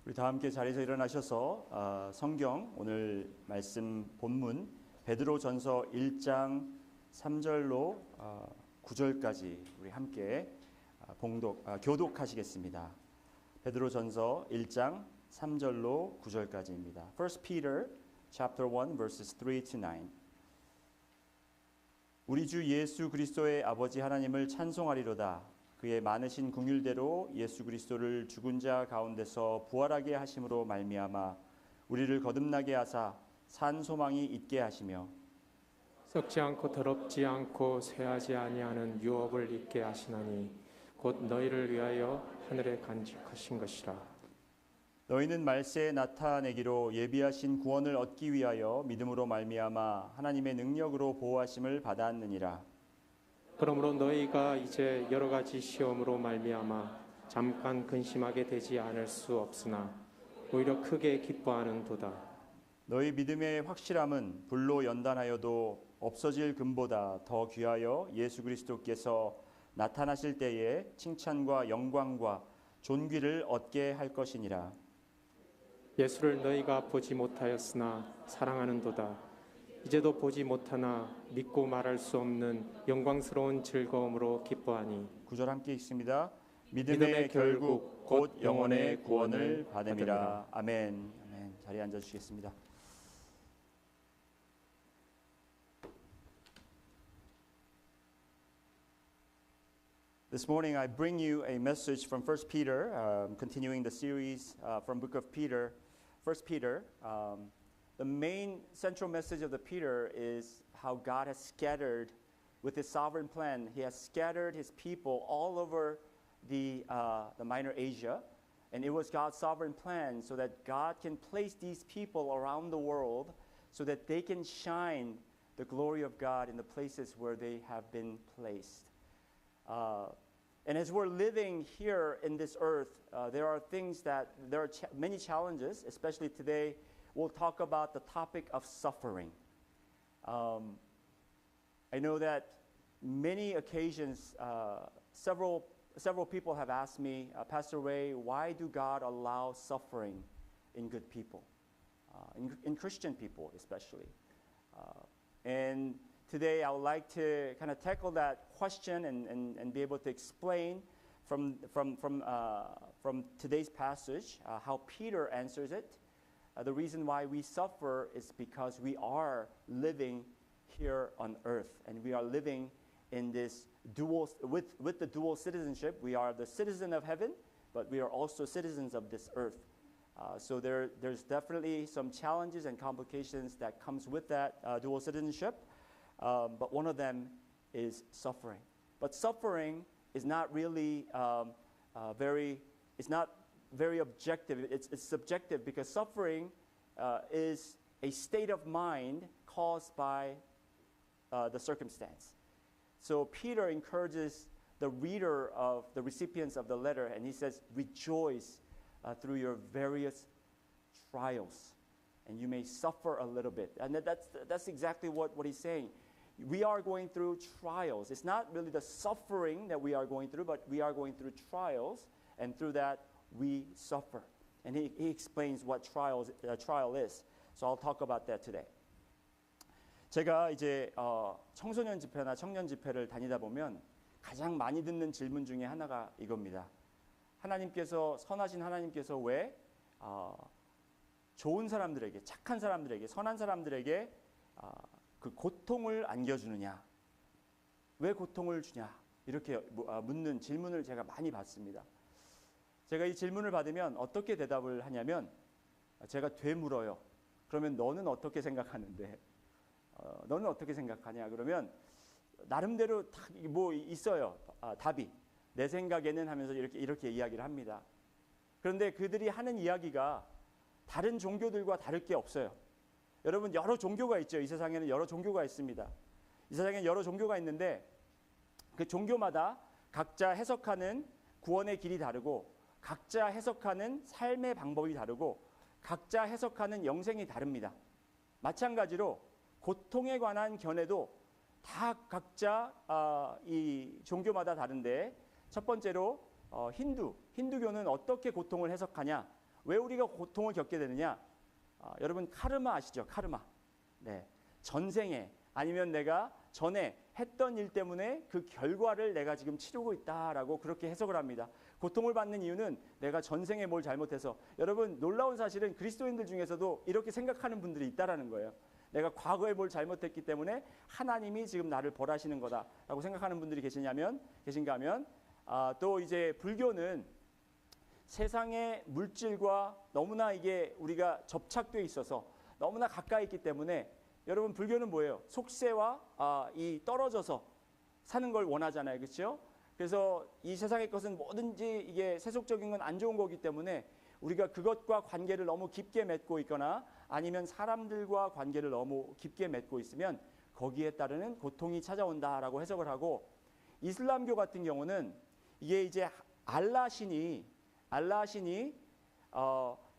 우리 다 함께 자리에서 일어나셔서 성경 오늘 말씀 본문 베드로전서 1장 3절로 9절까지 우리 함께 교독하시겠습니다. 베드로전서 1장 3절로 9절까지입니다. 1 Peter chapter 1 verses 3 to 9. 우리 주 예수 그리스도의 아버지 하나님을 찬송하리로다. 그의 많으신 긍휼대로 예수 그리스도를 죽은 자 가운데서 부활하게 하심으로 말미암아 우리를 거듭나게 하사 산 소망이 있게 하시며 썩지 않고 더럽지 않고 쇠하지 아니하는 유업을 있게 하시나니 곧 너희를 위하여 하늘에 간직하신 것이라. 너희는 말세에 나타내기로 예비하신 구원을 얻기 위하여 믿음으로 말미암아 하나님의 능력으로 보호하심을 받았느니라. 그러므로 너희가 이제 여러 가지 시험으로 말미암아 잠깐 근심하게 되지 않을 수 없으나 오히려 크게 기뻐하는도다. 너희 믿음의 확실함은 불로 연단하여도 없어질 금보다 더 귀하여 예수 그리스도께서 나타나실 때에 칭찬과 영광과 존귀를 얻게 할 것이니라. 예수를 너희가 보지 못하였으나 사랑하는도다. 이제도 보지 못하나 믿고 말할 수 없는 영광스러운 즐거움으로 기뻐하니. 9절 함께 읽습니다. 믿음의 결국 곧 영혼의 구원을 받음이라. 아멘. 아멘. 자리에 앉아 주시겠습니다. This morning I bring you a message from 1 Peter, continuing the series from Book of Peter. 1 Peter. The main central message of the Peter is how God has scattered, with His sovereign plan, He has scattered His people all over the Minor Asia, and it was God's sovereign plan so that God can place these people around the world so that they can shine the glory of God in the places where they have been placed. And as we're living here in this earth, there are many challenges, especially today. We'll talk about the topic of suffering. I know that many occasions, several people have asked me, Pastor Ray, why do God allow suffering in good people, in Christian people especially? And today I would like to kind of tackle that question and be able to explain from today's passage how Peter answers it. The reason why we suffer is because we are living here on earth, and we are living in this with the dual citizenship. We are the citizen of heaven, but we are also citizens of this earth. So there's definitely some challenges and complications that comes with that dual citizenship. But one of them is suffering. But suffering is not really very objective. It's subjective because suffering is a state of mind caused by the circumstance. So Peter encourages the reader of the recipients of the letter, and he says, rejoice through your various trials, and you may suffer a little bit. And that's exactly what he's saying. We are going through trials. It's not really the suffering that we are going through, but we are going through trials, and through that we suffer. And he explains what trial is. So I'll talk about that today. 제가 이제 청소년 집회나 청년 집회를 다니다 보면 가장 많이 듣는 질문 중에 하나가 이겁니다. 선하신 하나님께서 왜 좋은 사람들에게, 착한 사람들에게, 선한 사람들에게 그 고통을 안겨주느냐? 왜 고통을 주냐? 이렇게 묻는 질문을 제가 많이 받습니다. 제가 이 질문을 받으면 어떻게 대답을 하냐면 제가 되물어요. 그러면 너는 어떻게 생각하는데? 너는 어떻게 생각하냐? 그러면 나름대로 뭐 있어요. 답이. 내 생각에는 하면서 이렇게 이야기를 합니다. 그런데 그들이 하는 이야기가 다른 종교들과 다를 게 없어요. 여러분, 여러 종교가 있죠. 이 세상에는 여러 종교가 있습니다. 이 세상에는 여러 종교가 있는데 그 종교마다 각자 해석하는 구원의 길이 다르고 각자 해석하는 삶의 방법이 다르고 각자 해석하는 영생이 다릅니다. 마찬가지로 고통에 관한 견해도 다 각자 이 종교마다 다른데 첫 번째로 힌두교는 어떻게 고통을 해석하냐? 왜 우리가 고통을 겪게 되느냐? 여러분 카르마 아시죠? 카르마. 네. 전생에 아니면 내가 전에 했던 일 때문에 그 결과를 내가 지금 치르고 있다라고 그렇게 해석을 합니다. 고통을 받는 이유는 내가 전생에 뭘 잘못해서. 여러분 놀라운 사실은 그리스도인들 중에서도 이렇게 생각하는 분들이 있다라는 거예요. 내가 과거에 뭘 잘못했기 때문에 하나님이 지금 나를 벌하시는 거다라고 생각하는 분들이 계신가 하면 또 이제 불교는 세상의 물질과 너무나 이게 우리가 접착되어 있어서 너무나 가까이 있기 때문에 여러분 불교는 뭐예요? 속세와 이 떨어져서 사는 걸 원하잖아요. 그렇죠? 그래서 이 세상의 것은 뭐든지 이게 세속적인 건 안 좋은 거기 때문에 우리가 그것과 관계를 너무 깊게 맺고 있거나 아니면 사람들과 관계를 너무 깊게 맺고 있으면 거기에 따르는 고통이 찾아온다라고 해석을 하고, 이슬람교 같은 경우는 이게 이제 알라 신이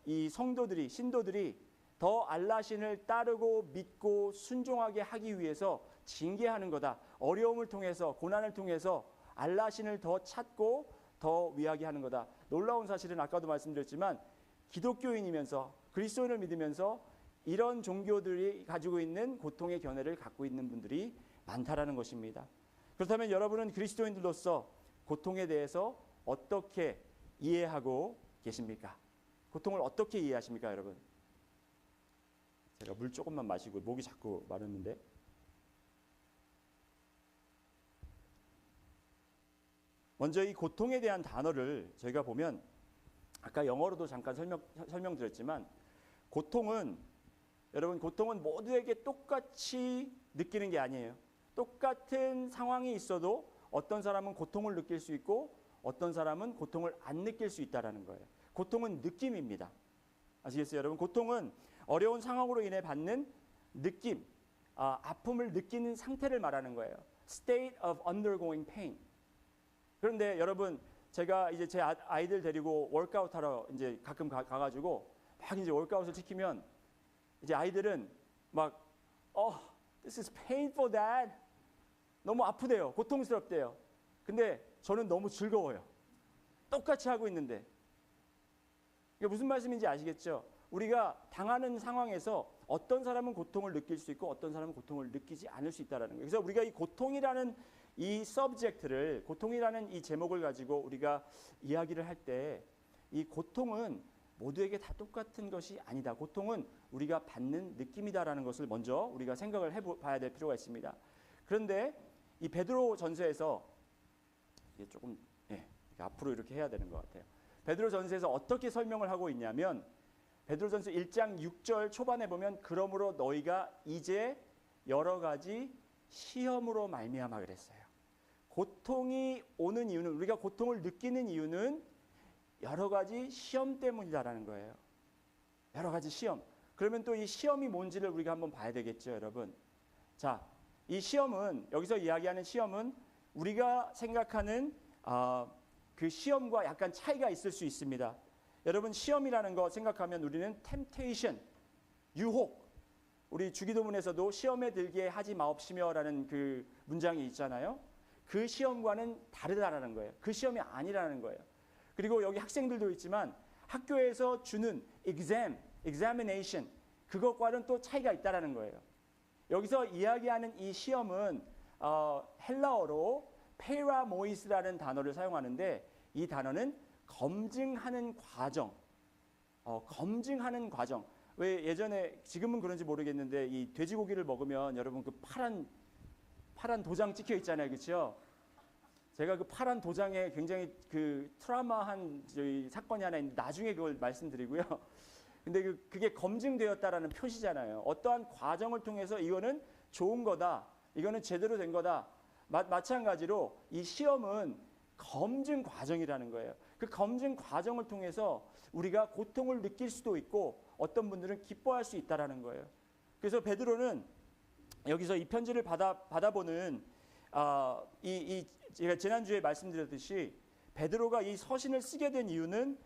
이 성도들이 신도들이 더 알라 신을 따르고 믿고 순종하게 하기 위해서 징계하는 거다. 어려움을 통해서 고난을 통해서 알라 신을 더 찾고 더 위하게 하는 거다. 놀라운 사실은 아까도 말씀드렸지만 기독교인이면서 그리스도인을 믿으면서 이런 종교들이 가지고 있는 고통의 견해를 갖고 있는 분들이 많다라는 것입니다. 그렇다면 여러분은 그리스도인들로서 고통에 대해서 어떻게 이해하고 계십니까? 고통을 어떻게 이해하십니까, 여러분? 제가 물 조금만 마시고 목이 자꾸 마르는데. 먼저 이 고통에 대한 단어를 저희가 보면 아까 영어로도 잠깐 설명드렸지만 여러분 고통은 모두에게 똑같이 느끼는 게 아니에요. 똑같은 상황이 있어도 어떤 사람은 고통을 느낄 수 있고 어떤 사람은 고통을 안 느낄 수 있다라는 거예요. 고통은 느낌입니다. 아시겠어요, 여러분? 고통은 어려운 상황으로 인해 받는 느낌, 아픔을 느끼는 상태를 말하는 거예요. State of undergoing pain. 그런데 여러분, 제가 이제 제 아이들 데리고 워크아웃 하러 이제 가끔 가가지고 막 이제 워크아웃을 시키면 이제 아이들은 막 this is painful, dad. 너무 아프대요. 고통스럽대요. 근데 저는 너무 즐거워요. 똑같이 하고 있는데. 이게 무슨 말씀인지 아시겠죠? 우리가 당하는 상황에서 어떤 사람은 고통을 느낄 수 있고 어떤 사람은 고통을 느끼지 않을 수 있다는 거예요. 그래서 우리가 이 고통이라는 이 서브젝트를, 고통이라는 이 제목을 가지고 우리가 이야기를 할 때 이 고통은 모두에게 다 똑같은 것이 아니다. 고통은 우리가 받는 느낌이다라는 것을 먼저 우리가 생각을 해봐야 될 필요가 있습니다. 그런데 이 베드로 전서에서 이게 조금 앞으로 이렇게 해야 되는 것 같아요. 베드로 전서에서 어떻게 설명을 하고 있냐면 베드로전서 1장 6절 초반에 보면 그러므로 너희가 이제 여러 가지 시험으로 말미암아 그랬어요. 고통이 오는 이유는, 우리가 고통을 느끼는 이유는 여러 가지 시험 때문이다라는 거예요. 여러 가지 시험. 그러면 또 이 시험이 뭔지를 우리가 한번 봐야 되겠죠, 여러분. 자, 이 시험은, 여기서 이야기하는 시험은 우리가 생각하는 그 시험과 약간 차이가 있을 수 있습니다. 여러분, 시험이라는 거 생각하면 우리는 temptation, 유혹. 우리 주기도문에서도 시험에 들게 하지 마옵시며라는 그 문장이 있잖아요. 그 시험과는 다르다라는 거예요. 그 시험이 아니라는 거예요. 그리고 여기 학생들도 있지만 학교에서 주는 examination, 그것과는 또 차이가 있다라는 거예요. 여기서 이야기하는 이 시험은 헬라어로 페라모이스라는 단어를 사용하는데 이 단어는 검증하는 과정, 검증하는 과정. 왜 예전에, 지금은 그런지 모르겠는데 이 돼지고기를 먹으면 여러분 그 파란 도장 찍혀 있잖아요, 그렇죠? 제가 그 파란 도장에 굉장히 그 트라우마한 사건이 하나 있는데 나중에 그걸 말씀드리고요. 근데 그게 검증되었다라는 표시잖아요. 어떠한 과정을 통해서 이거는 좋은 거다, 이거는 제대로 된 거다. 마찬가지로 이 시험은 검증 과정이라는 거예요. 그 검증 과정을 통해서 우리가 고통을 느낄 수도 있고 어떤 분들은 기뻐할 수 있다라는 거예요. 그래서 베드로는 여기서 이 편지를 받아보는 제가 지난주에 말씀드렸듯이 베드로가 이 서신을 쓰게 된 이유는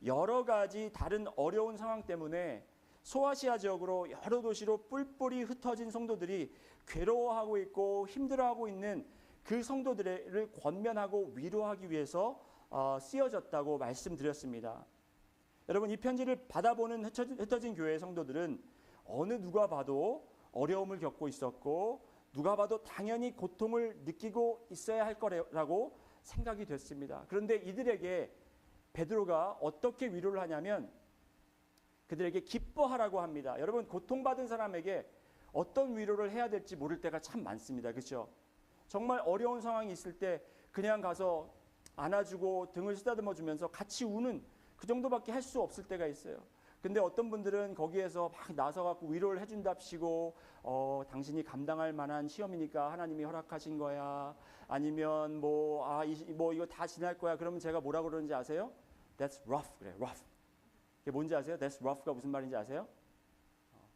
여러 가지 다른 어려운 상황 때문에 소아시아 지역으로 여러 도시로 뿔뿔이 흩어진 성도들이 괴로워하고 있고 힘들어하고 있는 그 성도들을 권면하고 위로하기 위해서 쓰여졌다고 말씀드렸습니다. 여러분 이 편지를 받아보는 흩어진 교회의 성도들은 어느 누가 봐도 어려움을 겪고 있었고 누가 봐도 당연히 고통을 느끼고 있어야 할 거라고 생각이 됐습니다. 그런데 이들에게 베드로가 어떻게 위로를 하냐면 그들에게 기뻐하라고 합니다. 여러분 고통받은 사람에게 어떤 위로를 해야 될지 모를 때가 참 많습니다. 그렇죠? 정말 어려운 상황이 있을 때 그냥 가서 안아주고 등을 쓰다듬어 주면서 같이 우는 그 정도밖에 할 수 없을 때가 있어요. 근데 어떤 분들은 거기에서 막 나서갖고 위로를 해준답시고 당신이 감당할 만한 시험이니까 하나님이 허락하신 거야. 아니면 뭐 이거 다 지날 거야. 그러면 제가 뭐라 그러는지 아세요? That's rough. 그래, rough. 이게 뭔지 아세요? That's rough가 무슨 말인지 아세요?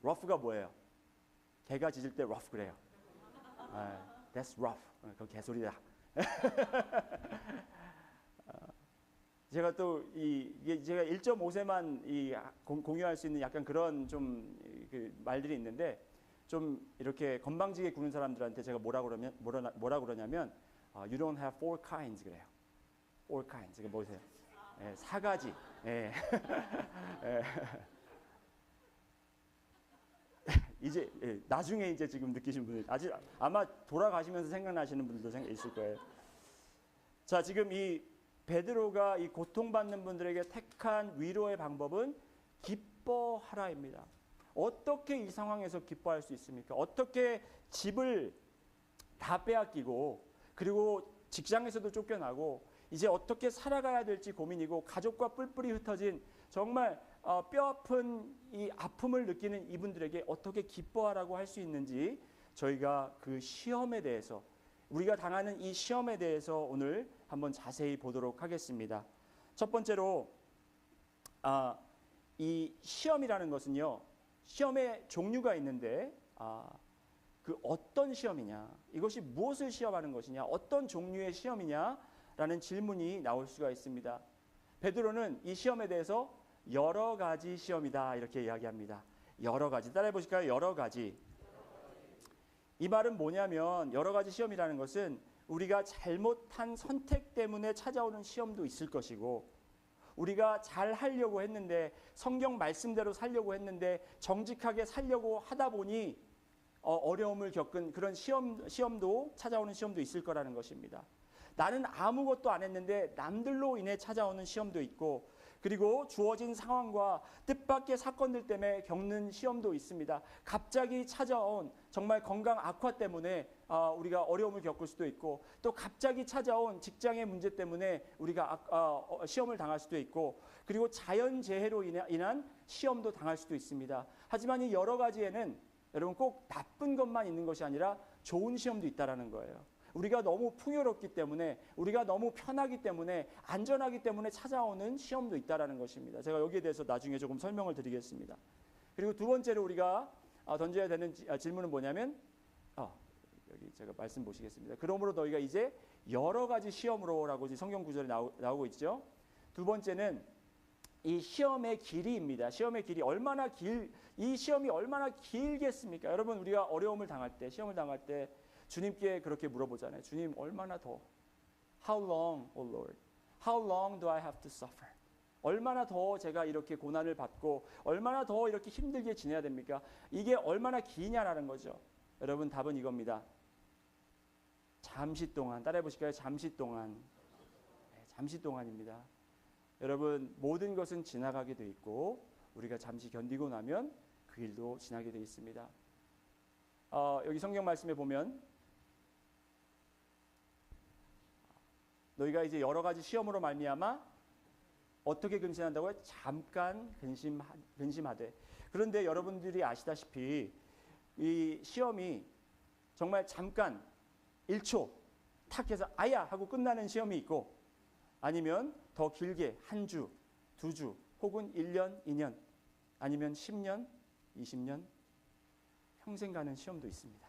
rough가 뭐예요? 개가 짖을 때 rough 그래요. That's rough. 그건 개소리다. 제가 또 이게 제가 1.5세만 공유할 수 있는 약간 그런 좀 그 말들이 있는데 좀 이렇게 건방지게 구는 사람들한테 제가 뭐라 그러냐면 you don't have four kinds 그래요. four kinds 이게 뭐세요? 예, 4가지. 예. 예. 이제 나중에 이제 지금 느끼신 분들 아직 아마 돌아가시면서 생각나시는 분들도 있을 거예요. 자, 지금 이 베드로가 이 고통받는 분들에게 택한 위로의 방법은 기뻐하라입니다. 어떻게 이 상황에서 기뻐할 수 있습니까? 어떻게 집을 다 빼앗기고 그리고 직장에서도 쫓겨나고 이제 어떻게 살아가야 될지 고민이고 가족과 뿔뿔이 흩어진 정말 뼈아픈 이 아픔을 느끼는 이분들에게 어떻게 기뻐하라고 할 수 있는지 저희가 그 시험에 대해서 우리가 당하는 이 시험에 대해서 오늘 한번 자세히 보도록 하겠습니다. 첫 번째로 이 시험이라는 것은요. 시험의 종류가 있는데 그 어떤 시험이냐 이것이 무엇을 시험하는 것이냐 어떤 종류의 시험이냐라는 질문이 나올 수가 있습니다. 베드로는 이 시험에 대해서 여러 가지 시험이다 이렇게 이야기합니다. 여러 가지 따라해 보실까요? 여러 가지. 이 말은 뭐냐면 여러 가지 시험이라는 것은 우리가 잘못한 선택 때문에 찾아오는 시험도 있을 것이고 우리가 잘 하려고 했는데 성경 말씀대로 살려고 했는데 정직하게 살려고 하다 보니 어려움을 겪은 그런 시험도 찾아오는 시험도 있을 거라는 것입니다. 나는 아무것도 안 했는데 남들로 인해 찾아오는 시험도 있고 그리고 주어진 상황과 뜻밖의 사건들 때문에 겪는 시험도 있습니다. 갑자기 찾아온 정말 건강 악화 때문에 우리가 어려움을 겪을 수도 있고 또 갑자기 찾아온 직장의 문제 때문에 우리가 시험을 당할 수도 있고 그리고 자연재해로 인한 시험도 당할 수도 있습니다. 하지만 이 여러 가지에는 여러분 꼭 나쁜 것만 있는 것이 아니라 좋은 시험도 있다라는 거예요. 우리가 너무 풍요롭기 때문에 우리가 너무 편하기 때문에 안전하기 때문에 찾아오는 시험도 있다라는 것입니다. 제가 여기에 대해서 나중에 조금 설명을 드리겠습니다. 그리고 두 번째로 우리가 던져야 되는 질문은 뭐냐면 여기 제가 말씀 보시겠습니다. 그러므로 너희가 이제 여러 가지 시험으로라고 성경 구절에 나오고 있죠. 두 번째는 이 시험의 길이입니다. 시험의 길이 이 시험이 얼마나 길겠습니까? 여러분 우리가 어려움을 당할 때 시험을 당할 때 주님께 그렇게 물어보잖아요. 주님 얼마나 더? How long, O Lord? How long do I have to suffer? 얼마나 더 제가 이렇게 고난을 받고 얼마나 더 이렇게 힘들게 지내야 됩니까? 이게 얼마나 기냐라는 거죠. 여러분 답은 이겁니다. 잠시 동안 따라해 보실까요? 잠시 동안. 네, 잠시 동안입니다. 여러분 모든 것은 지나가게 돼 있고 우리가 잠시 견디고 나면 그 일도 지나게 돼 있습니다. 여기 성경 말씀에 보면 너희가 이제 여러 가지 시험으로 말미암아 어떻게 근심한다고요? 잠깐 근심하되. 그런데 여러분들이 아시다시피 이 시험이 정말 잠깐 1초 탁 해서 아야 하고 끝나는 시험이 있고 아니면 더 길게 한 주, 두 주 혹은 1년, 2년 아니면 10년, 20년 평생 가는 시험도 있습니다.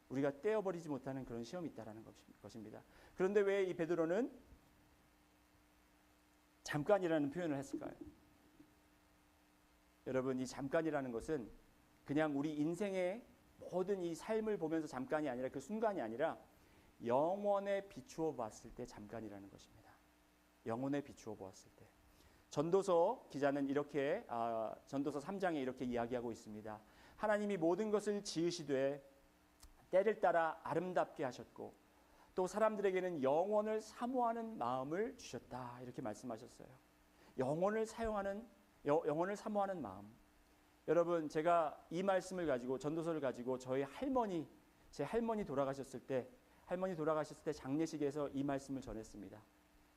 우리가 떼어버리지 못하는 그런 시험이 있다는 것입니다. 그런데 왜 이 베드로는 잠깐이라는 표현을 했을까요? 여러분 이 잠깐이라는 것은 그냥 우리 인생의 모든 이 삶을 보면서 잠깐이 아니라 그 순간이 아니라 영원에 비추어 봤을 때 잠깐이라는 것입니다. 영원에 비추어 보았을 때 전도서 기자는 이렇게 전도서 3장에 이렇게 이야기하고 있습니다. 하나님이 모든 것을 지으시되 때를 따라 아름답게 하셨고 또 사람들에게는 영원을 사모하는 마음을 주셨다. 이렇게 말씀하셨어요. 영원을 사모하는 마음. 여러분, 제가 이 말씀을 가지고 전도서를 가지고 제 할머니 돌아가셨을 때 장례식에서 이 말씀을 전했습니다.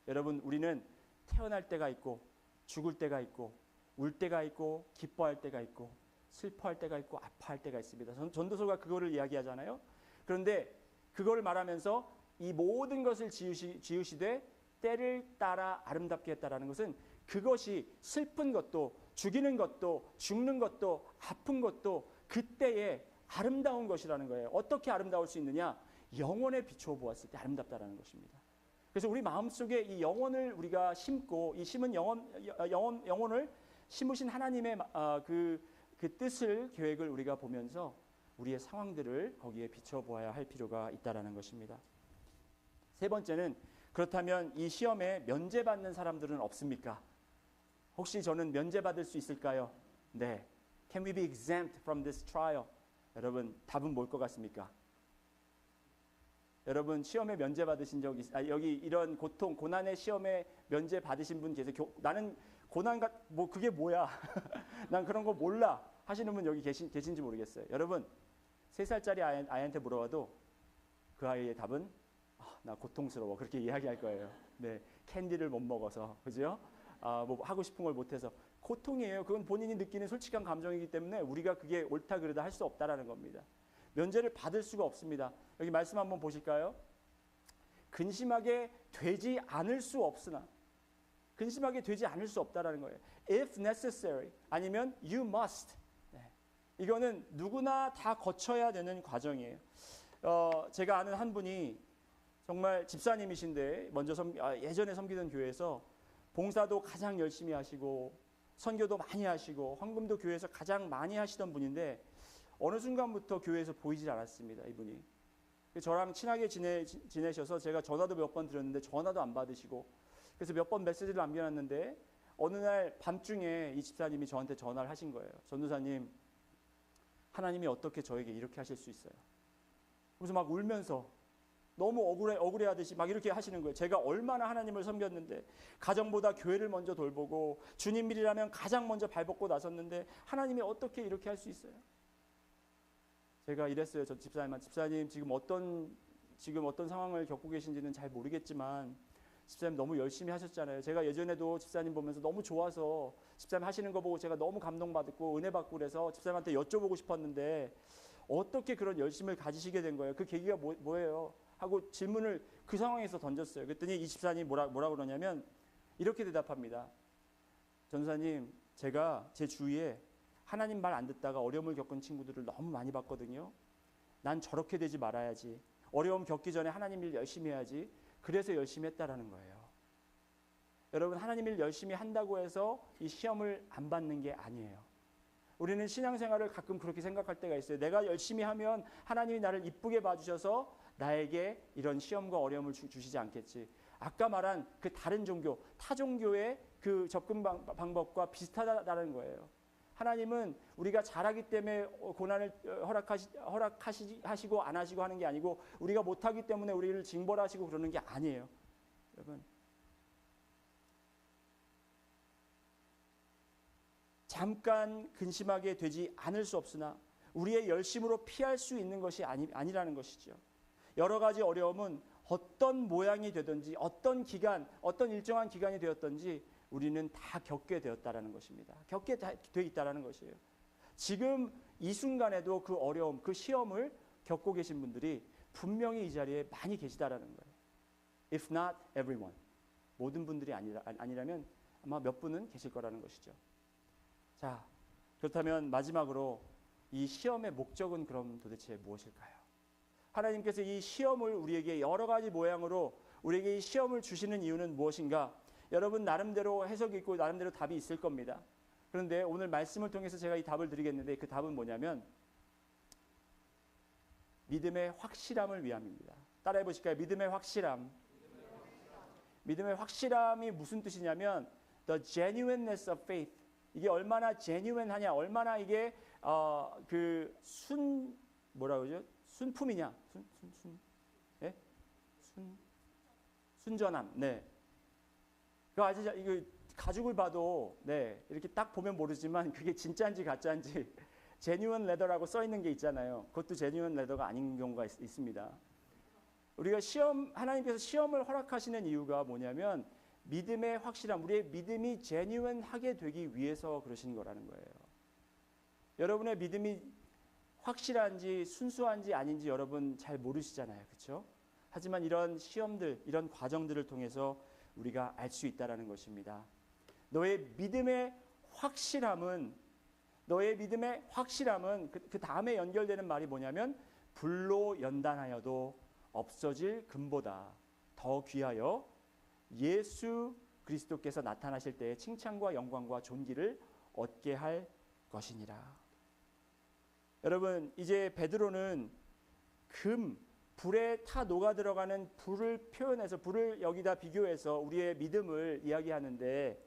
여러분, 우리는 태어날 때가 있고 죽을 때가 있고 울 때가 있고 기뻐할 때가 있고 슬퍼할 때가 있고 아파할 때가 있습니다. 전도서가 그거를 이야기하잖아요. 그런데 그걸 말하면서 이 모든 것을 지으시되 때를 따라 아름답게 했다라는 것은 그것이 슬픈 것도 죽이는 것도 죽는 것도 아픈 것도 그때의 아름다운 것이라는 거예요. 어떻게 아름다울 수 있느냐? 영혼에 비추어 보았을 때 아름답다라는 것입니다. 그래서 우리 마음속에 이 영혼을 우리가 심고 이 심은 영혼을 심으신 하나님의 그 뜻을 계획을 우리가 보면서 우리의 상황들을 거기에 비춰 보아야 할 필요가 있다라는 것입니다. 세 번째는 그렇다면 이 시험에 면제받는 사람들은 없습니까? 혹시 저는 면제받을 수 있을까요? 네. Can we be exempt from this trial? 여러분, 답은 뭘 것 같습니까? 여러분, 시험에 면제받으신 적 여기 이런 고통, 고난의 시험에 면제받으신 분 계세요? 나는 고난과 뭐 그게 뭐야? 난 그런 거 몰라 하시는 분 여기 계신지 모르겠어요. 여러분, 3살짜리 아이한테 물어봐도 그 아이의 답은 나 고통스러워 그렇게 이야기할 거예요. 네, 캔디를 못 먹어서, 그죠? 뭐 하고 싶은 걸 못해서 고통이에요. 그건 본인이 느끼는 솔직한 감정이기 때문에 우리가 그게 옳다 그르다 할 수 없다라는 겁니다. 면제를 받을 수가 없습니다. 여기 말씀 한번 보실까요? 근심하게 되지 않을 수 없으나, 근심하게 되지 않을 수 없다라는 거예요. If necessary, 아니면 you must. 네. 이거는 누구나 다 거쳐야 되는 과정이에요. 제가 아는 한 분이 정말 집사님이신데 예전에 섬기던 교회에서 봉사도 가장 열심히 하시고 선교도 많이 하시고 헌금도 교회에서 가장 많이 하시던 분인데 어느 순간부터 교회에서 보이질 않았습니다. 이분이. 저랑 친하게 지내셔서 제가 전화도 몇 번 드렸는데 전화도 안 받으시고, 그래서 몇 번 메시지를 남겨놨는데 어느 날 밤중에 이 집사님이 저한테 전화를 하신 거예요. 전도사님, 하나님이 어떻게 저에게 이렇게 하실 수 있어요? 그래서 막 울면서 너무 억울해하듯이 막 이렇게 하시는 거예요. 제가 얼마나 하나님을 섬겼는데, 가정보다 교회를 먼저 돌보고 주님 일이라면 가장 먼저 발벗고 나섰는데 하나님이 어떻게 이렇게 할 수 있어요? 제가 이랬어요. 저 집사님한테, 집사님 지금 어떤 상황을 겪고 계신지는 잘 모르겠지만 집사님 너무 열심히 하셨잖아요. 제가 예전에도 집사님 보면서 너무 좋아서 집사님 하시는 거 보고 제가 너무 감동받고 은혜 받고 그래서 집사님한테 여쭤보고 싶었는데 어떻게 그런 열심을 가지시게 된 거예요? 그 계기가 뭐예요? 하고 질문을 그 상황에서 던졌어요. 그랬더니 이 집사님이 뭐라 그러냐면 이렇게 대답합니다. 전사님, 제가 제 주위에 하나님 말 안 듣다가 어려움을 겪은 친구들을 너무 많이 봤거든요. 난 저렇게 되지 말아야지. 어려움 겪기 전에 하나님 일 열심히 해야지. 그래서 열심히 했다라는 거예요. 여러분, 하나님 일 열심히 한다고 해서 이 시험을 안 받는 게 아니에요. 우리는 신앙생활을 가끔 그렇게 생각할 때가 있어요. 내가 열심히 하면 하나님이 나를 이쁘게 봐주셔서 나에게 이런 시험과 어려움을 주시지 않겠지. 아까 말한 그 다른 종교, 타 종교의 그 접근 방법과 비슷하다는 거예요. 하나님은 우리가 잘하기 때문에 고난을 허락하시고 안 하시고 하는 게 아니고 우리가 못하기 때문에 우리를 징벌하시고 그러는 게 아니에요. 여러분, 잠깐 근심하게 되지 않을 수 없으나 우리의 열심으로 피할 수 있는 것이 아니라는 것이죠. 여러 가지 어려움은 어떤 모양이 되든지 어떤 일정한 기간이 되었든지 우리는 다 겪게 되었다라는 것입니다. 겪게 돼 있다라는 것이에요. 지금 이 순간에도 그 어려움, 그 시험을 겪고 계신 분들이 분명히 이 자리에 많이 계시다라는 거예요. If not everyone. 모든 분들이 아니라면 아마 몇 분은 계실 거라는 것이죠. 자, 그렇다면 마지막으로 이 시험의 목적은 그럼 도대체 무엇일까요? 하나님께서 이 시험을 우리에게 여러 가지 모양으로 우리에게 이 시험을 주시는 이유는 무엇인가? 여러분 나름대로 해석이 있고 나름대로 답이 있을 겁니다. 그런데 오늘 말씀을 통해서 제가 이 답을 드리겠는데 그 답은 뭐냐면 믿음의 확실함을 위함입니다. 따라해 보실까요? 믿음의 확실함. 믿음의 확실함이 무슨 뜻이냐면 the genuineness of faith. 이게 얼마나 genuine하냐, 얼마나 이게 뭐라 그러죠? 순품이냐, 예? 순전함. 네. 그 아주 이거 가죽을 봐도 네 이렇게 딱 보면 모르지만 그게 진짜인지 가짜인지 genuine leather라고 써 있는 게 있잖아요. 그것도 genuine leather가 아닌 경우가 있습니다. 우리가 하나님께서 시험을 허락하시는 이유가 뭐냐면 믿음의 확실함, 우리의 믿음이 genuine하게 되기 위해서 그러신 거라는 거예요. 여러분의 믿음이 확실한지 순수한지 아닌지 여러분 잘 모르시잖아요. 그렇죠? 하지만 이런 시험들, 이런 과정들을 통해서 우리가 알 수 있다라는 것입니다. 너의 믿음의 확실함은 그 다음에 연결되는 말이 뭐냐면 불로 연단하여도 없어질 금보다 더 귀하여 예수 그리스도께서 나타나실 때에 칭찬과 영광과 존귀를 얻게 할 것이니라. 여러분, 이제 베드로는 불에 타 녹아 들어가는 불을 표현해서 불을 여기다 비교해서 우리의 믿음을 이야기하는데,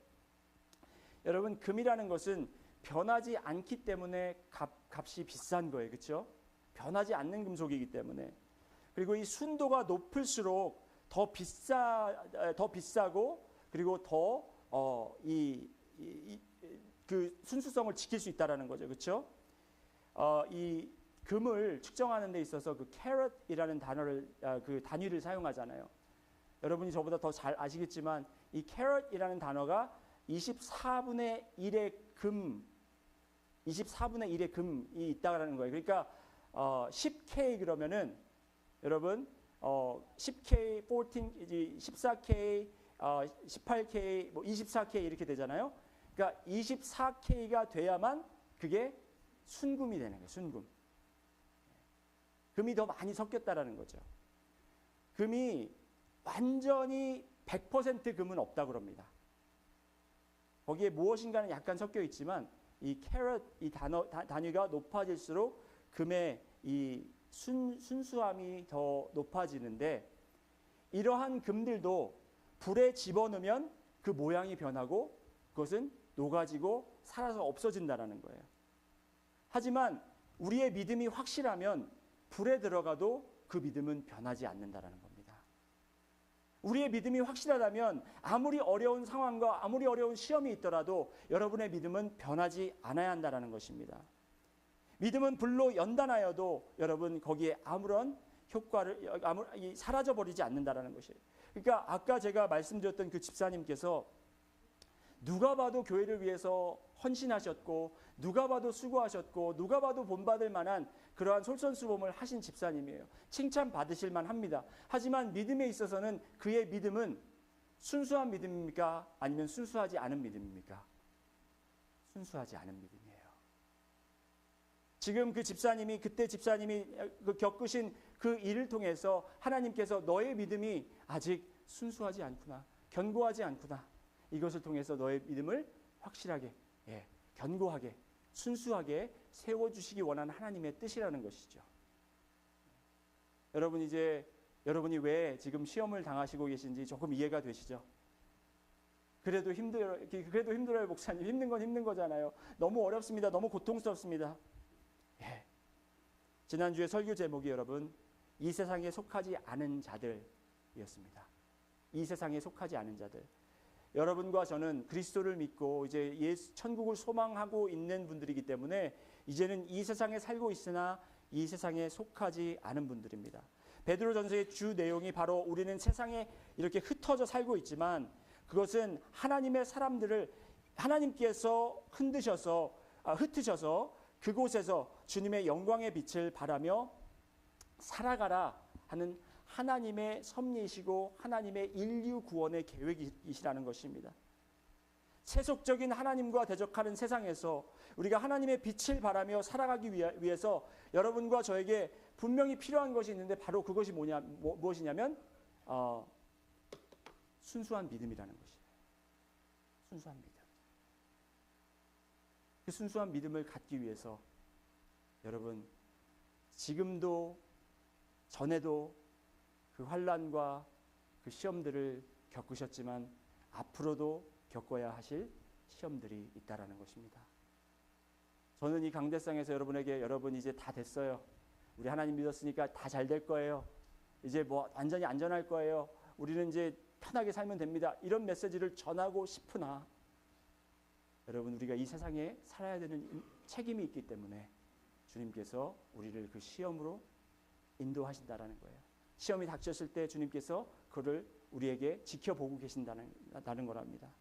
여러분, 금이라는 것은 변하지 않기 때문에 값이 비싼 거예요. 그렇죠? 변하지 않는 금속이기 때문에. 그리고 이 순도가 높을수록 더 비싸고 그리고 더 그 순수성을 지킬 수 있다라는 거죠. 그렇죠? 이 금을 측정하는 데 있어서 그 캐럿이라는 단어를 그 단위를 사용하잖아요. 여러분이 저보다 더 잘 아시겠지만 이 캐럿이라는 단어가 24분의 1의 금이 있다라는 거예요. 그러니까 10K 그러면은 여러분 10K, 14K, 18K, 뭐 24K 이렇게 되잖아요. 그러니까 24K가 돼야만 그게 순금이 되는 거예요. 순금. 금이 더 많이 섞였다라는 거죠. 금이 완전히 100% 금은 없다고 합니다. 거기에 무엇인가는 약간 섞여 있지만 이 캐럿 이 단위가 높아질수록 금의 이 순수함이 더 높아지는데, 이러한 금들도 불에 집어넣으면 그 모양이 변하고 그것은 녹아지고 살아서 없어진다라는 거예요. 하지만 우리의 믿음이 확실하면 불에 들어가도 그 믿음은 변하지 않는다라는 겁니다. 우리의 믿음이 확실하다면 아무리 어려운 상황과 아무리 어려운 시험이 있더라도 여러분의 믿음은 변하지 않아야 한다라는 것입니다. 믿음은 불로 연단하여도 여러분 거기에 아무런 효과를 사라져버리지 않는다라는 것이에요. 그러니까 아까 제가 말씀드렸던 그 집사님께서 누가 봐도 교회를 위해서 헌신하셨고 누가 봐도 수고하셨고 누가 봐도 본받을 만한 그러한 솔선수범을 하신 집사님이에요. 칭찬받으실 만합니다. 하지만 믿음에 있어서는 그의 믿음은 순수한 믿음입니까? 아니면 순수하지 않은 믿음입니까? 순수하지 않은 믿음이에요. 지금 그 집사님이 그때 집사님이 겪으신 그 일을 통해서 하나님께서 너의 믿음이 아직 순수하지 않구나, 견고하지 않구나, 이것을 통해서 너의 믿음을 확실하게, 견고하게, 순수하게 세워주시기 원하는 하나님의 뜻이라는 것이죠. 여러분, 이제 여러분이 왜 지금 시험을 당하시고 계신지 조금 이해가 되시죠? 그래도 힘들어요, 목사님. 힘든 건 힘든 거잖아요. 너무 어렵습니다. 너무 고통스럽습니다. 지난주에 설교 제목이 여러분, 이 세상에 속하지 않은 자들이었습니다. 이 세상에 속하지 않은 자들. 여러분과 저는 그리스도를 믿고 이제 천국을 소망하고 있는 분들이기 때문에 이제는 이 세상에 살고 있으나 이 세상에 속하지 않은 분들입니다. 베드로전서의 주 내용이 바로 우리는 세상에 이렇게 흩어져 살고 있지만 그것은 하나님의 사람들을 하나님께서 흩으셔서 그곳에서 주님의 영광의 빛을 발하며 살아가라 하는 하나님의 섭리이시고 하나님의 인류 구원의 계획이시라는 것입니다. 세속적인 하나님과 대적하는 세상에서 우리가 하나님의 빛을 발하며 살아가기 위해서 여러분과 저에게 분명히 필요한 것이 있는데 바로 그것이 무엇이냐면 순수한 믿음이라는 것이에요. 순수한 믿음. 그 순수한 믿음을 갖기 위해서 여러분 지금도 전에도 그 환난과 그 시험들을 겪으셨지만 앞으로도 겪어야 하실 시험들이 있다라는 것입니다. 저는 이 강대상에서 여러분에게 여러분 이제 다 됐어요. 우리 하나님 믿었으니까 다 잘 될 거예요. 이제 뭐 완전히 안전할 거예요. 우리는 이제 편하게 살면 됩니다. 이런 메시지를 전하고 싶으나 여러분 우리가 이 세상에 살아야 되는 책임이 있기 때문에 주님께서 우리를 그 시험으로 인도하신다라는 거예요. 시험이 닥쳤을 때 주님께서 그를 우리에게 지켜보고 계신다는 거랍니다.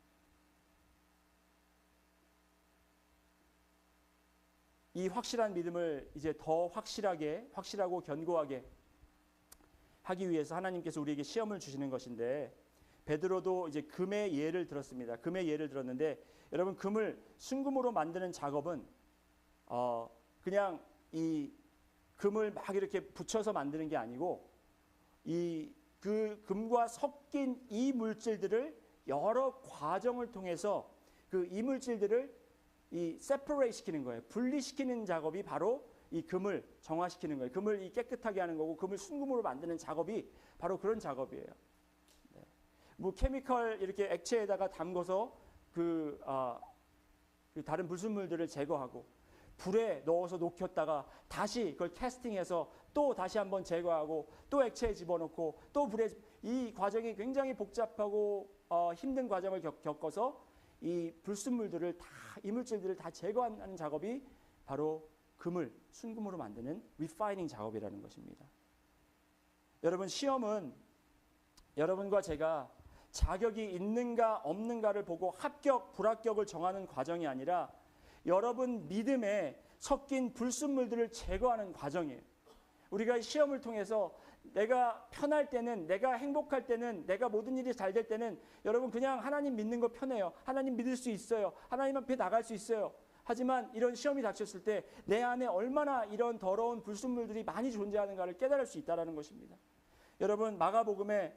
이 확실한 믿음을 이제 더 확실하고 견고하게 하기 위해서 하나님께서 우리에게 시험을 주시는 것인데 베드로도 이제 금의 예를 들었습니다. 금의 예를 들었는데 여러분 금을 순금으로 만드는 작업은 그냥 이 금을 막 이렇게 붙여서 만드는 게 아니고 그 금과 섞인 이 물질들을 여러 과정을 통해서 그 이 물질들을 separate 시키는 거예요. 분리시키는 작업이 바로 이 금을 정화시키는 거예요. 금을 깨끗하게 하는 거고 금을 순금으로 만드는 작업이 바로 그런 작업이에요. 네. 뭐 케미컬 이렇게 액체에다가 담궈서 그 다른 불순물들을 제거하고 불에 넣어서 녹였다가 다시 그걸 캐스팅해서 또 다시 한번 제거하고 또 액체에 집어넣고 또 불에 이 과정이 굉장히 복잡하고 힘든 과정을 겪어서 이 불순물들을 다 이물질들을 다 제거하는 작업이 바로 금을 순금으로 만드는 리파이닝 작업이라는 것입니다. 여러분 시험은 여러분과 제가 자격이 있는가 없는가를 보고 합격 불합격을 정하는 과정이 아니라 여러분 믿음에 섞인 불순물들을 제거하는 과정이에요. 우리가 시험을 통해서 내가 편할 때는 내가 행복할 때는 내가 모든 일이 잘 될 때는 여러분 그냥 하나님 믿는 거 편해요. 하나님 믿을 수 있어요. 하나님 앞에 나갈 수 있어요. 하지만 이런 시험이 닥쳤을 때 내 안에 얼마나 이런 더러운 불순물들이 많이 존재하는가를 깨달을 수 있다는 것입니다. 여러분 마가복음에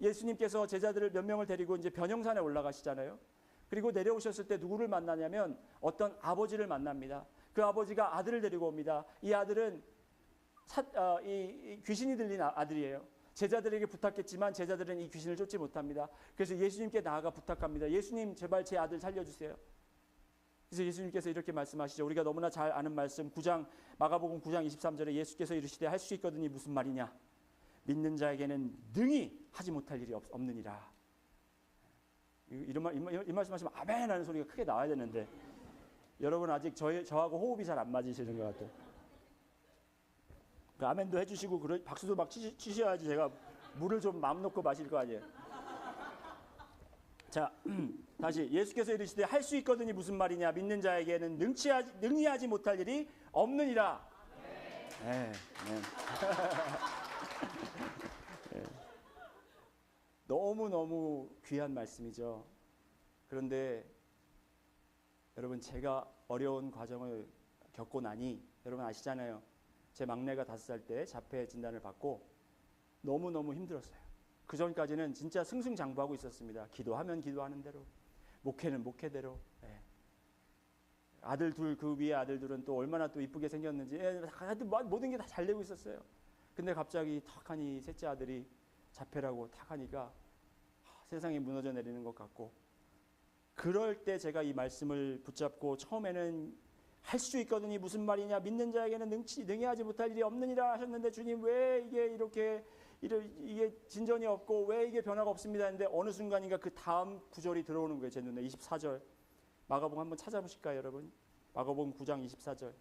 예수님께서 제자들을 몇 명을 데리고 이제 변형산에 올라가시잖아요. 그리고 내려오셨을 때 누구를 만나냐면 어떤 아버지를 만납니다. 그 아버지가 아들을 데리고 옵니다. 이 아들은 이 귀신이 들린 아들이에요. 제자들에게 부탁했지만 제자들은 이 귀신을 쫓지 못합니다. 그래서 예수님께 나아가 부탁합니다. 예수님 제발 제 아들 살려주세요. 그래서 예수님께서 이렇게 말씀하시죠. 우리가 너무나 잘 아는 말씀 마가복음 9장 23절에 예수께서 이르시되 할 수 있거든이 무슨 말이냐. 믿는 자에게는 능히 하지 못할 일이 없느니라. 이 말씀하시면 아멘 하는 소리가 크게 나와야 되는데 여러분 아직 저하고 호흡이 잘 안 맞으시는 것 같아요. 그 아멘도 해주시고 박수도 막 치셔야지 제가 물을 좀 마음 놓고 마실 거 아니에요. 자 다시 예수께서 이르시되 할 수 있거든이 무슨 말이냐. 믿는 자에게는 능히 하지 못할 일이 없느니라. 네. 네. 너무너무 귀한 말씀이죠. 그런데 여러분 제가 어려운 과정을 겪고 나니 여러분 아시잖아요. 제 막내가 5살 때 자폐 진단을 받고 너무너무 힘들었어요. 그 전까지는 진짜 승승장구하고 있었습니다. 기도하면 기도하는 대로, 목회는 목회대로. 예. 아들 둘, 그 위에 아들 둘은 또 얼마나 또 이쁘게 생겼는지 하여튼 모든 게 다 잘 되고 있었어요. 근데 갑자기 탁하니 셋째 아들이 자폐라고 탁하니까 세상이 무너져 내리는 것 같고 그럴 때 제가 이 말씀을 붙잡고 처음에는 할 수 있거든이 무슨 말이냐. 믿는 자에게는 능히 하지 못할 일이 없느니라 하셨는데 주님 왜 이게 진전이 없고 왜 이게 변화가 없습니다 했는데 어느 순간인가 그 다음 구절이 들어오는 거예요. 제 눈에 24절 마가복음 한번 찾아보실까요 여러분. 마가복음 9장 24절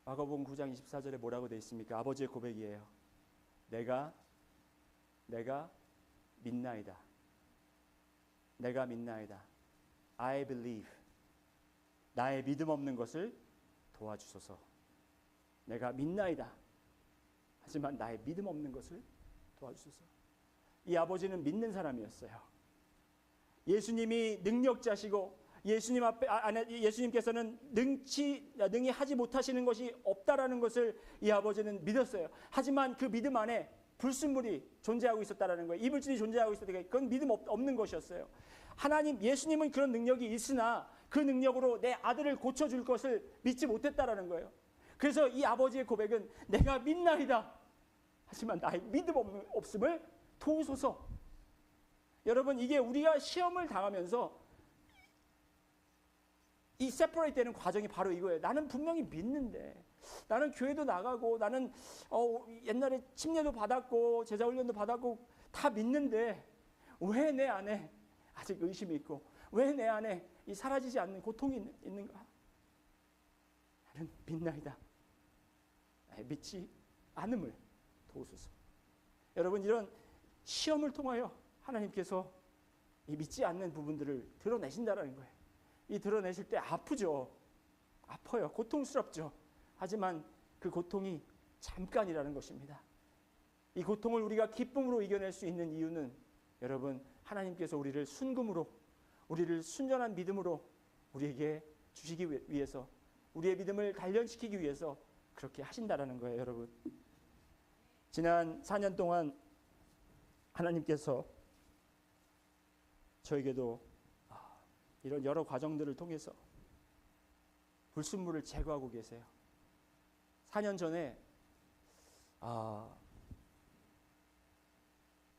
마가복음 9장 24절에 뭐라고 되어 있습니까? 아버지의 고백이에요. 내가 믿나이다. 내가 믿나이다. I believe. 나의 믿음 없는 것을 도와주소서. 내가 믿나이다. 하지만 나의 믿음 없는 것을 도와주소서. 이 아버지는 믿는 사람이었어요. 예수님이 능력자시고 예수님께서는 능히 하지 못하시는 것이 없다라는 것을 이 아버지는 믿었어요. 하지만 그 믿음 안에 불순물이 존재하고 있었다라는 거예요. 이물질이 존재하고 있었다는 거예요. 그건 믿음 없는 것이었어요. 예수님은 그런 능력이 있으나 그 능력으로 내 아들을 고쳐줄 것을 믿지 못했다라는 거예요. 그래서 이 아버지의 고백은 내가 믿나이다. 하지만 나의 믿음 없음을 도우소서. 여러분, 이게 우리가 시험을 당하면서 이 세퍼레이트 되는 과정이 바로 이거예요. 나는 분명히 믿는데, 나는 교회도 나가고, 나는 옛날에 침례도 받았고 제자훈련도 받았고 다 믿는데 왜 내 안에 아직 의심이 있고, 왜 내 안에 이 사라지지 않는 고통이 있는가? 나는 믿나이다. 믿지 않음을 도우소서. 여러분, 이런 시험을 통하여 하나님께서 이 믿지 않는 부분들을 드러내신다라는 거예요. 이 드러내실 때 아프죠. 아파요. 고통스럽죠. 하지만 그 고통이 잠깐이라는 것입니다. 이 고통을 우리가 기쁨으로 이겨낼 수 있는 이유는 여러분, 하나님께서 우리를 순금으로, 우리를 순전한 믿음으로 우리에게 주시기 위해서, 우리의 믿음을 단련시키기 위해서 그렇게 하신다라는 거예요. 여러분, 지난 4년 동안 하나님께서 저에게도 이런 여러 과정들을 통해서 불순물을 제거하고 계세요. 4년 전에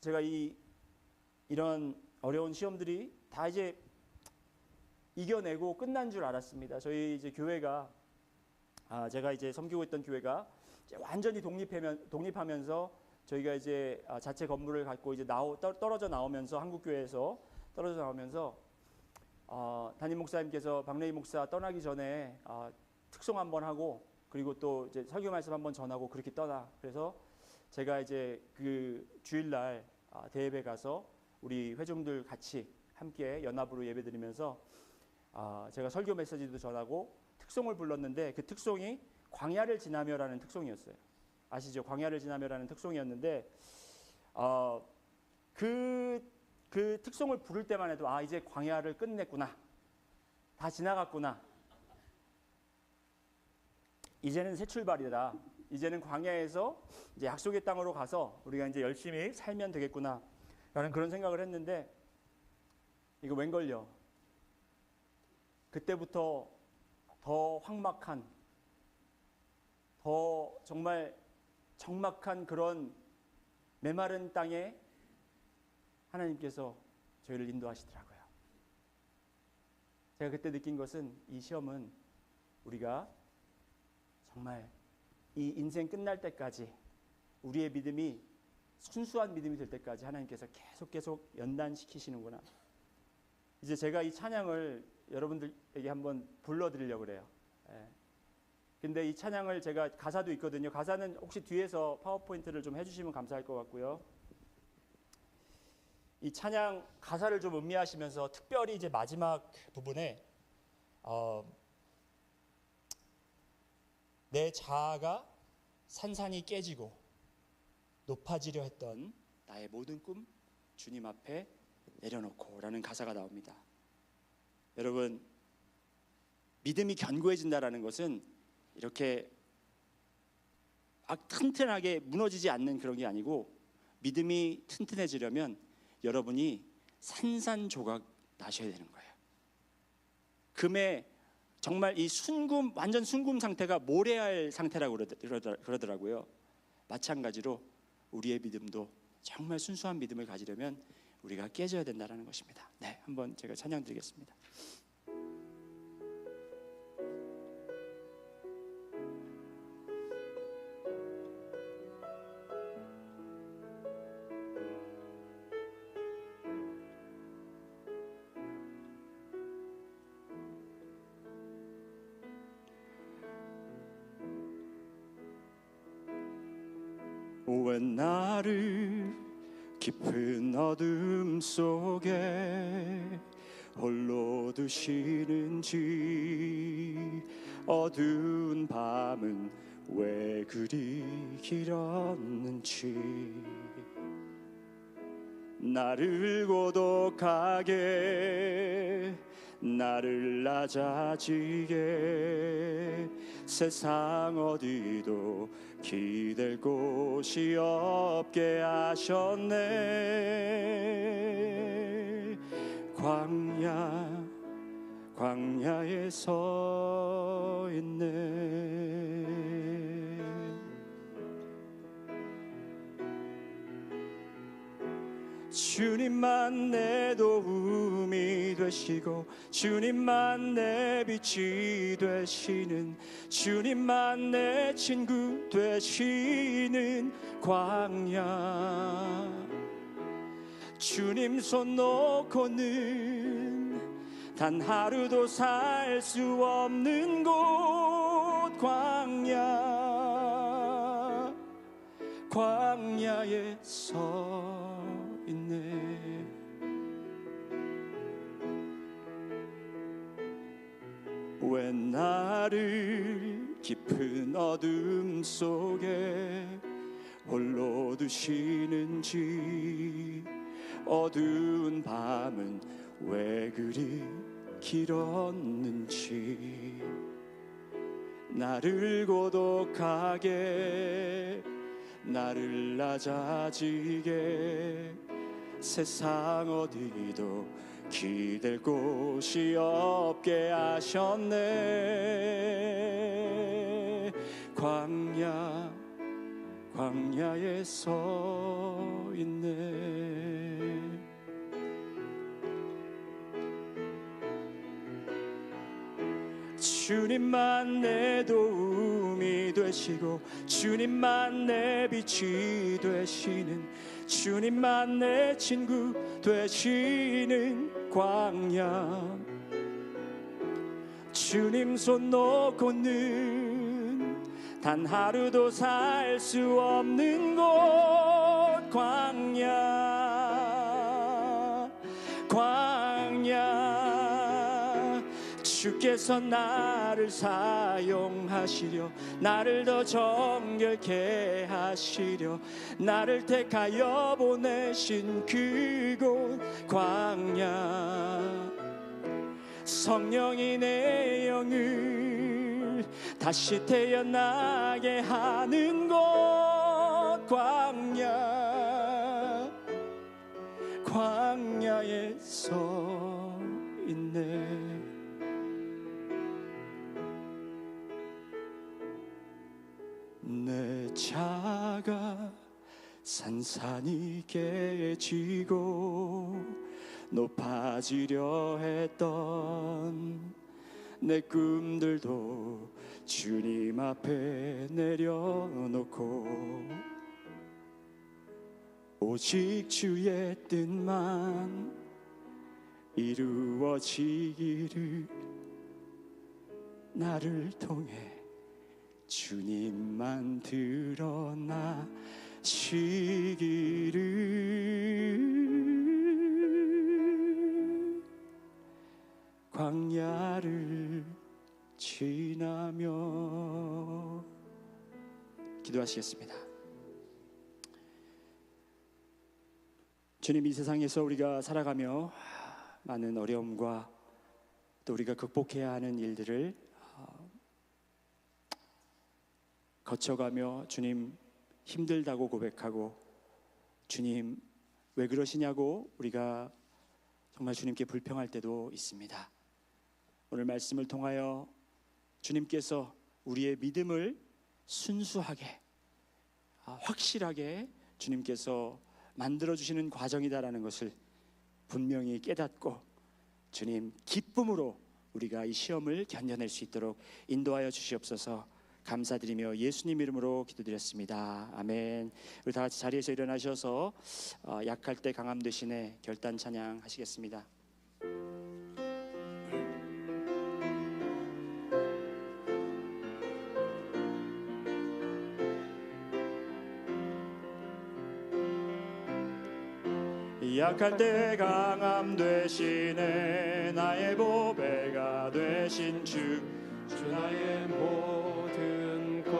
제가 이런 어려운 시험들이 다 이제 이겨내고 끝난 줄 알았습니다. 저희 이제 교회가 제가 이제 섬기고 있던 교회가 이제 완전히 독립하면서 저희가 이제 자체 건물을 갖고 이제 떨어져 나오면서, 한국 교회에서 떨어져 나오면서 담임 목사님께서 박래희 목사 떠나기 전에 특송 한번 하고, 그리고 또 이제 설교 말씀 한번 전하고 그렇게 떠나. 그래서 제가 이제 그 주일날 대예배 가서 우리 회중들 같이 함께 연합으로 예배드리면서 제가 설교 메시지도 전하고 특송을 불렀는데, 그 특송이 광야를 지나며라는 특송이었어요. 아시죠? 광야를 지나며라는 특송이었는데 그 특송을 부를 때만 해도 이제 광야를 끝냈구나, 다 지나갔구나, 이제는 새 출발이다, 이제는 광야에서 이제 약속의 땅으로 가서 우리가 이제 열심히 살면 되겠구나 라는 그런 생각을 했는데, 이거 웬걸요? 그때부터 더 황막한, 더 정말 적막한 그런 메마른 땅에 하나님께서 저희를 인도하시더라고요. 제가 그때 느낀 것은, 이 시험은 우리가 정말 이 인생 끝날 때까지, 우리의 믿음이 순수한 믿음이 될 때까지 하나님께서 계속 연단시키시는구나. 이제 제가 이 찬양을 여러분들에게 한번 불러드리려고 그래요. 근데 이 찬양을 제가 가사도 있거든요. 가사는 혹시 뒤에서 파워포인트를 좀 해주시면 감사할 것 같고요. 이 찬양 가사를 좀 음미하시면서, 특별히 이제 마지막 부분에 내 자아가 산산이 깨지고 높아지려 했던 나의 모든 꿈 주님 앞에 내려놓고 라는 가사가 나옵니다. 여러분, 믿음이 견고해진다라는 것은 이렇게 튼튼하게 무너지지 않는 그런 게 아니고, 믿음이 튼튼해지려면 여러분이 산산조각 나셔야 되는 거예요. 금에 정말 이 완전 순금 상태가 모래알 상태라고 그러더라고요. 마찬가지로 우리의 믿음도 정말 순수한 믿음을 가지려면 우리가 깨져야 된다는 것입니다. 네, 한번 제가 찬양 드리겠습니다. 왜 나를 깊은 어둠 속에 홀로 두시는지, 어두운 밤은 왜 그리 길었는지, 나를 고독하게, 나를 낮아지게, 세상 어디도 기댈 곳이 없게 하셨네. 광야에 서 있네. 주님만 내 도움이 되시고 주님만 내 빛이 되시는 주님만 내 친구 되시는 광야 주님 손 놓고는 단 하루도 살 수 없는 곳 광야에 서 있네. 왜 나를 깊은 어둠 속에 홀로 두시는지 어두운 밤은 왜 그리 길었는지 나를 고독하게 나를 낮아지게 세상 어디도 기댈 곳이 없게 하셨네. 광야에 서 있네. 주님만 내 도움이 되시고 주님만 내 빛이 되시는 주님만 내 친구 되시는 광야 주님 손 놓고는 단 하루도 살 수 없는 곳 광야 주께서 나를 사용하시려 나를 더 정결케 하시려 나를 택하여 보내신 그곳 광야 성령이 내 영을 다시 태어나게 하는 곳 광야에 서 있네. 내 자가 산산이 깨지고 높아지려 했던 내 꿈들도 주님 앞에 내려놓고 오직 주의 뜻만 이루어지기를 나를 통해 주님만 드러나시기를 광야를 지나며 기도하시겠습니다. 주님, 이 세상에서 우리가 살아가며 많은 어려움과 또 우리가 극복해야 하는 일들을 거쳐가며 주님 힘들다고 고백하고 주님 왜 그러시냐고 우리가 정말 주님께 불평할 때도 있습니다. 오늘 말씀을 통하여 주님께서 우리의 믿음을 순수하게 확실하게 주님께서 만들어주시는 과정이다라는 것을 분명히 깨닫고 주님 기쁨으로 우리가 이 시험을 견뎌낼 수 있도록 인도하여 주시옵소서. 감사드리며 예수님 이름으로 기도드렸습니다. 아멘. 우리 다 같이 자리에서 일어나셔서 약할 때 강함 되시네 결단 찬양 하시겠습니다. 약할 때 강함 되시네 나의 보배가 되신 주 나의 모든 것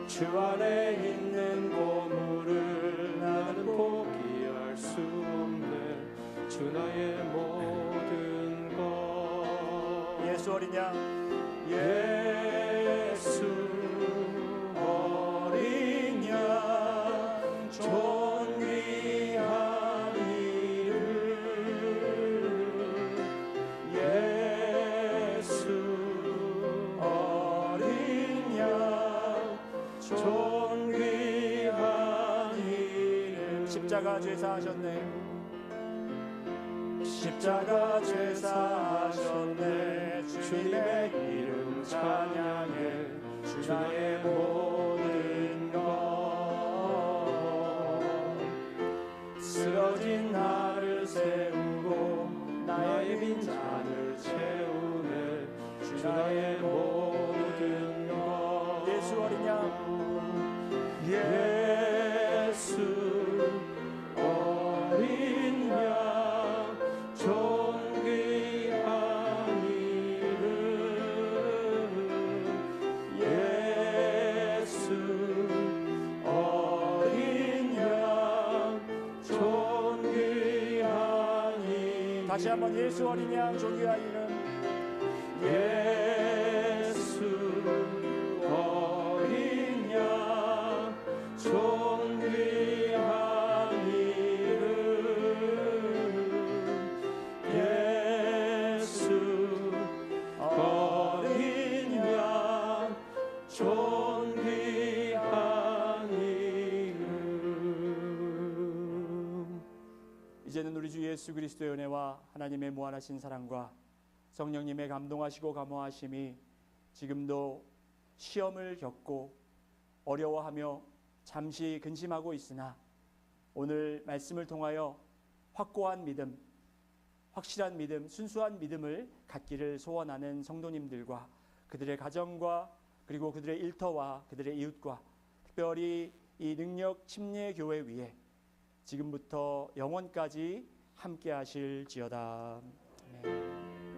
주 안에 있는 보물을 나는 포기할 수 없네. 주 나의 모든 것 예수 어린 양 예수 어린 양 존귀한 이름 예수 어린 양 존귀한 십자가 죄사하셨네. 십자가 죄사하셨네. 주님의 이름 찬양해. 주 나의 모든 것. 쓰러진 나를 세우고 나의 빈잔을 채우네. 주 나의 모든 것. 예수 어린 양, 예수 어린 양, 존귀한 이름. 예수 어린 양, 존귀한 이름. 다시 한번 예수 어린 양, 존귀한 이름. 예수 어린 양, 존귀한 이름. 예수 어린 양, 존귀한 이름. 이제는 우리 주 예수 그리스도의 은혜와 하나님의 무한하신 사랑과 성령님의 감동하시고 감화하심이 지금도 시험을 겪고 어려워하며 잠시 근심하고 있으나 오늘 말씀을 통하여 확고한 믿음, 확실한 믿음, 순수한 믿음을 갖기를 소원하는 성도님들과 그들의 가정과 그리고 그들의 일터와 그들의 이웃과 특별히 이 능력 침례 교회 위에 지금부터 영원까지 함께 하실지어다. 아멘.